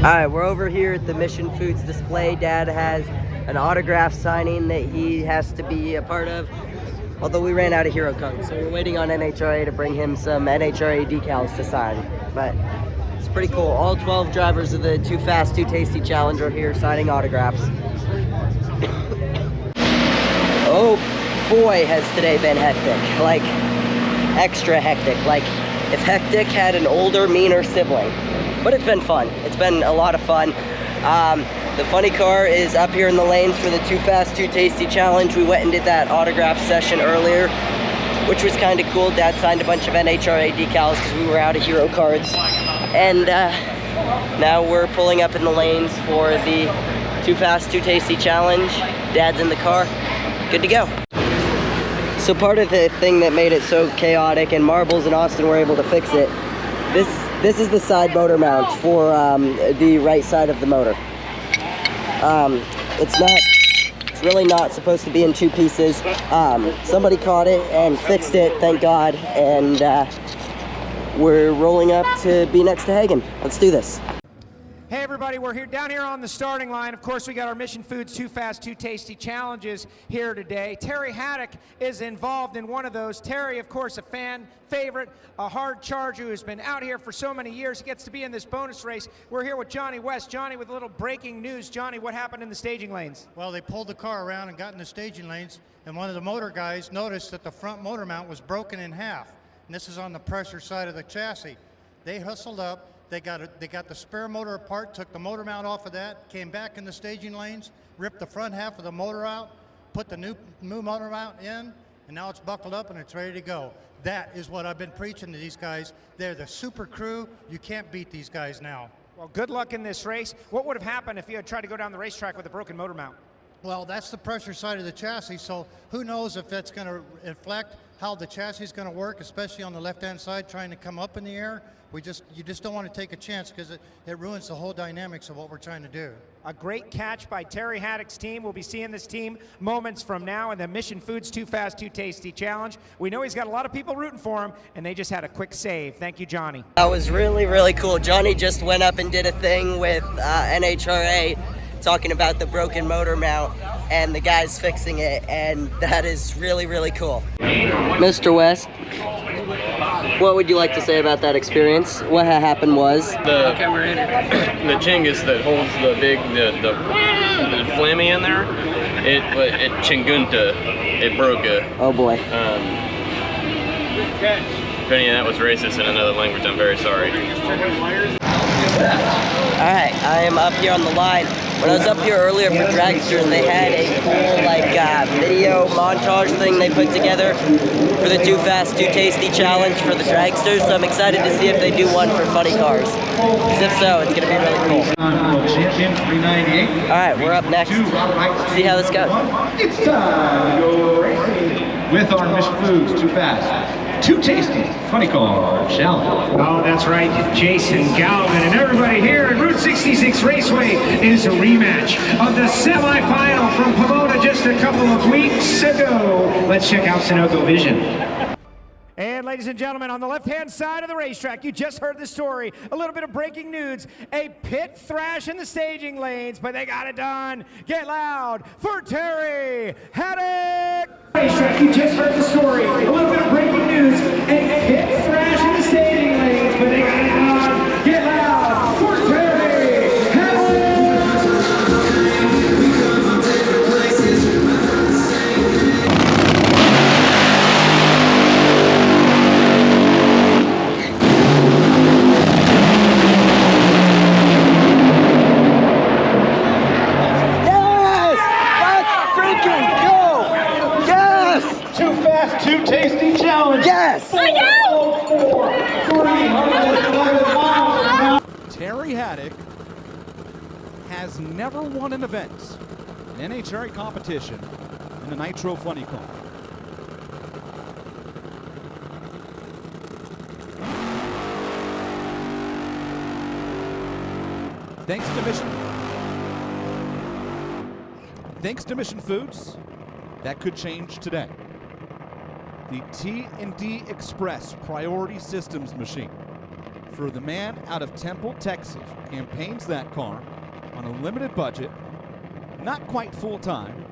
Alright, we're over here at the Mission Foods display. Dad has an autograph signing that he has to be a part of. Although we ran out of hero cones, so we're waiting on NHRA to bring him some NHRA decals to sign. But it's pretty cool. All 12 drivers of the Too Fast, Too Tasty Challenge are here signing autographs. Oh boy, has today been hectic. Like, extra hectic. Like, if hectic had an older, meaner sibling. But it's been fun. It's been a lot of fun. The funny car is up here in the lanes for the Too Fast, Too Tasty Challenge. We went and did that autograph session earlier, which was kind of cool. Dad signed a bunch of NHRA decals because we were out of hero cards. And now we're pulling up in the lanes for the Too Fast, Too Tasty Challenge. Dad's in the car. Good to go. So part of the thing that made it so chaotic, and Marbles and Austin were able to fix it, this is the side motor mount for the right side of the motor. It's really not supposed to be in two pieces. Somebody caught it and fixed it, thank God, and we're rolling up to be next to Hagen. Let's do this. Hey everybody, we're down here on the starting line. Of course, we got our Mission Foods Too Fast, Too Tasty challenges here today. Terry Haddock is involved in one of those. Terry, of course, a fan favorite, a hard charger who's been out here for so many years. He gets to be in this bonus race. We're here with Johnny West. Johnny, with a little breaking news. Johnny, what happened in the staging lanes? Well, they pulled the car around and got in the staging lanes, and one of the motor guys noticed that the front motor mount was broken in half. And this is on the pressure side of the chassis. They hustled up. They got the spare motor apart, took the motor mount off of that, came back in the staging lanes, ripped the front half of the motor out, put the new motor mount in, and now it's buckled up and it's ready to go. That is what I've been preaching to these guys. They're the super crew. You can't beat these guys now. Well, good luck in this race. What would have happened if you had tried to go down the racetrack with a broken motor mount? Well, that's the pressure side of the chassis, so who knows if that's going to reflect how the chassis is going to work, especially on the left-hand side trying to come up in the air. You just don't want to take a chance because it ruins the whole dynamics of what we're trying to do. A great catch by Terry Haddock's team. We'll be seeing this team moments from now in the Mission Foods Too Fast, Too Tasty Challenge. We know he's got a lot of people rooting for him, and they just had a quick save. Thank you, Johnny. That was really, really cool. Johnny just went up and did a thing with NHRA talking about the broken motor mount and the guys fixing it, and that is really, really cool. Mr. West, what would you like to say about that experience? What happened was the chingus that holds the flammy in there, it chingunta, it broke it. Oh boy. If any of that was racist in another language, I'm very sorry. Alright, I am up here on the line. When I was up here earlier for Dragsters, they had a cool video montage thing they put together for the Too Fast, Too Tasty Challenge for the Dragsters, so I'm excited to see if they do one for funny cars. Because if so, it's going to be really cool. Alright, we're up next. See how this goes. It's time to go racing with our Mission Foods Too Fast, Too Tasty Funny Car Challenge. Oh, that's right, Jason Galvin and everybody here at Route 66 Raceway is a rematch of the semifinal from Pomona just a couple of weeks ago. Let's check out Sunoco Vision. And ladies and gentlemen, on the left-hand side of the racetrack, you just heard the story. A little bit of breaking news. A pit thrash in the staging lanes, but they got it done. Get loud for Terry Haddock. Racetrack, you just heard the story. A little bit of breaking news. A pit thrash in the staging lanes, but they got it done. Get loud for Terry Haddock. Too Tasty Challenge. Yes! I know! Terry Haddock has never won an event, an NHRA competition, in a Nitro Funny Car. Thanks to Mission Foods, that could change today. The T&D Express Priority Systems machine for the man out of Temple, Texas, who campaigns that car on a limited budget, not quite full-time,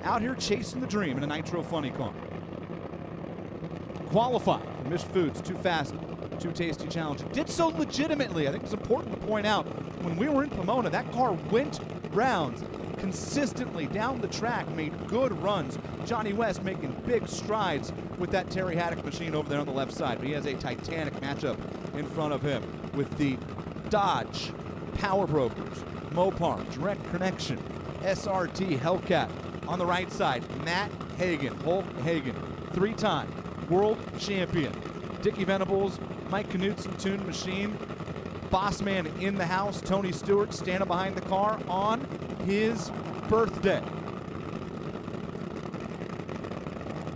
out here chasing the dream in a Nitro Funny car. Qualified for Mission Foods Too Fast, Too Tasty Challenge. Did so legitimately. I think it's important to point out, when we were in Pomona, that car went rounds consistently down the track, made good runs. Johnny West making big strides with that Terry Haddock machine over there on the left side. But he has a titanic matchup in front of him with the Dodge Power Brokers, Mopar, Direct Connection, SRT Hellcat. On the right side, Matt Hagan, Hulk Hagan, three-time world champion. Dickie Venables, Mike Knutson tuned machine. Boss man in the house, Tony Stewart, standing behind the car on his birthday.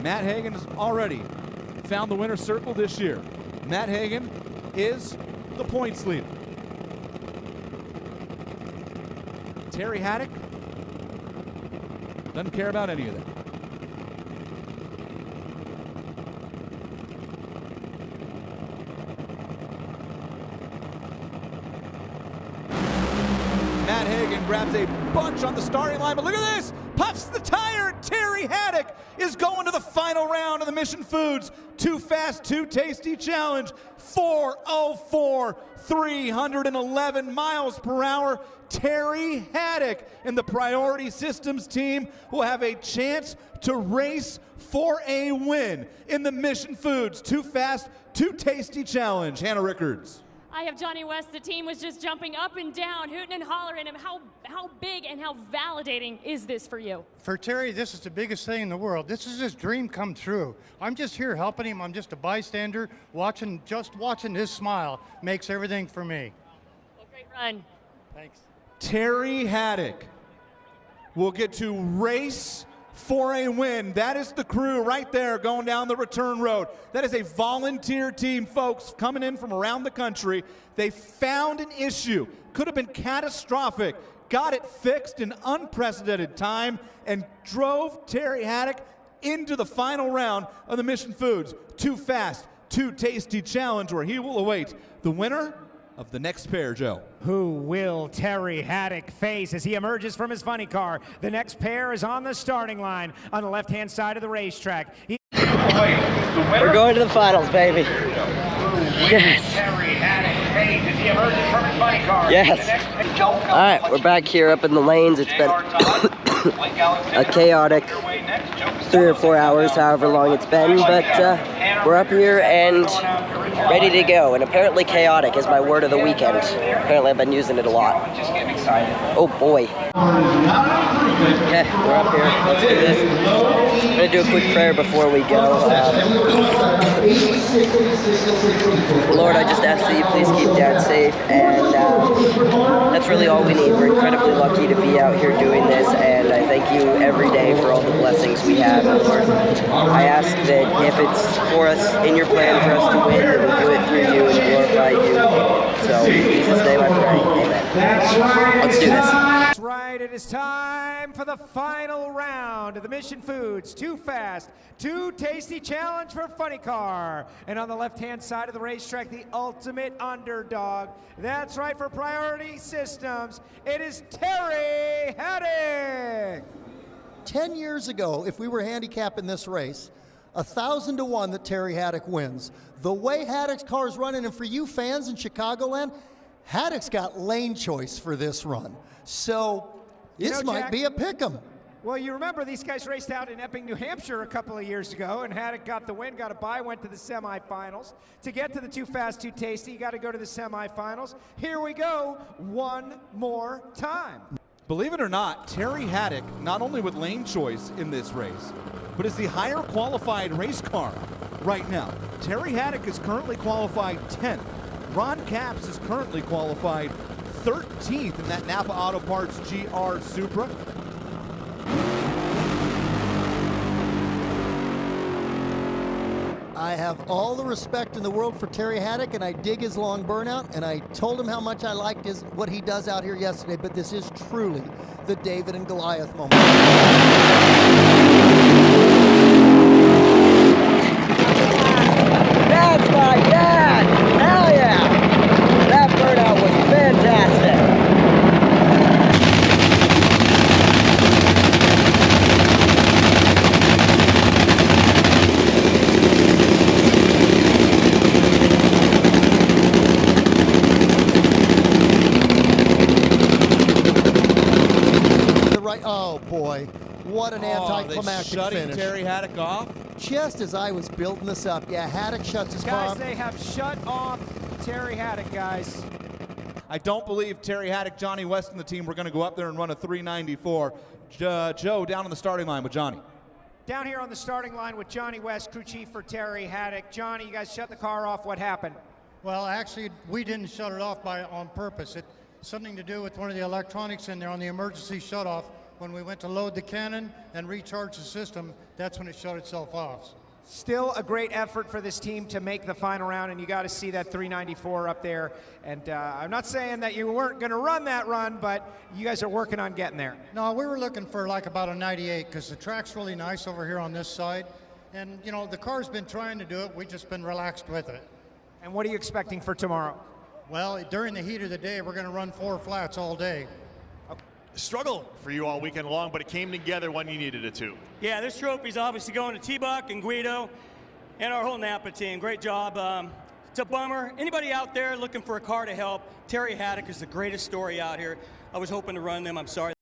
Matt Hagan has already found the winner's circle this year. Matt Hagan is the points leader. Terry Haddock doesn't care about any of that. Matt Hagan grabs a bunch on the starting line, but look at this! Puffs the tire! Terry Haddock is going to the final round of the Mission Foods Too Fast, Too Tasty Challenge. 4:04, 311 miles per hour. Terry Haddock and the Priority Systems team will have a chance to race for a win in the Mission Foods Too Fast, Too Tasty Challenge. Hannah Rickards. I have Johnny West. The team was just jumping up and down, hooting and hollering. How big and how validating is this for you? For Terry, this is the biggest thing in the world. This is his dream come true. I'm just here helping him. I'm just a bystander. Just watching his smile makes everything for me. Well, great run. Thanks. Terry Haddock will get to race for a win. That is the crew right there going down the return road. That is a volunteer team, folks, coming in from around the country. They found an issue, could have been catastrophic, got it fixed in unprecedented time, and drove Terry Haddock into the final round of the Mission Foods Too Fast, Too Tasty Challenge, where he will await the winner of the next pair, Joe. Who will Terry Haddock face as he emerges from his funny car? The next pair is on the starting line on the left-hand side of the racetrack. We're going to the finals, baby. Yes. Yes. All right, we're back here up in the lanes. It's been a chaotic 3 or 4 hours, however long it's been, but we're up here and ready to go. And apparently chaotic is my word of the weekend. Apparently I've been using it a lot. Oh boy. Okay, we're up here. Let's do this. I'm going to do a quick prayer before we go. Lord, I just ask that you please keep Dad safe, and that's really all we need. We're incredibly lucky to be out here doing this, and I thank you every day for all the blessings we have, Lord. I ask that if it's for us, in your plan for us to win, that we do it through you and glorify you. So, in Jesus' name I pray. Amen. Let's do this. That's right, it is time for the final round of the Mission Foods Too Fast, Too Tasty Challenge for Funny Car. And on the left-hand side of the racetrack, the ultimate underdog. That's right, for Priority Systems, it is Terry Haddock. 10 years ago, if we were handicapping this race, 1,000 to 1 that Terry Haddock wins. The way Haddock's car is running, and for you fans in Chicagoland, Haddock's got lane choice for this run. So this might be a pick'em. Well, you remember these guys raced out in Epping, New Hampshire a couple of years ago, and Haddock got the win, got a bye, went to the semifinals. To get to the Too Fast, Too Tasty, you got to go to the semifinals. Here we go, one more time. Believe it or not, Terry Haddock, not only with lane choice in this race, but is the higher qualified race car right now. Terry Haddock is currently qualified 10th. Ron Capps is currently qualified 13th in that Napa Auto Parts GR Supra. I have all the respect in the world for Terry Haddock, and I dig his long burnout, and I told him how much I liked what he does out here yesterday, but this is truly the David and Goliath moment. That's my dad! Hell yeah! boy. What an anticlimactic shutting finish. Terry Haddock off. Just as I was building this up, yeah, Haddock shuts his car Guys, off. they have shut off Terry Haddock, guys. I don't believe Terry Haddock, Johnny West, and the team were going to go up there and run a 394. Joe down on the starting line with Johnny. Down here on the starting line with Johnny West, crew chief for Terry Haddock. Johnny, you guys shut the car off. What happened? Well, actually, we didn't shut it off on purpose. It something to do with one of the electronics in there on the emergency shut-off. When we went to load the cannon and recharge the system, that's when it shut itself off. Still a great effort for this team to make the final round, and you got to see that 394 up there. And I'm not saying that you weren't going to run that run, but you guys are working on getting there. No, we were looking for like about a 98 because the track's really nice over here on this side. And, you know, the car's been trying to do it. We've just been relaxed with it. And what are you expecting for tomorrow? Well, during the heat of the day, we're going to run 4 flats all day. Struggle for you all weekend long, but it came together when you needed it to. Yeah, this trophy's obviously going to T-Buck and Guido and our whole Napa team. Great job. It's a bummer. Anybody out there looking for a car to help, Terry Haddock is the greatest story out here. I was hoping to run them. I'm sorry.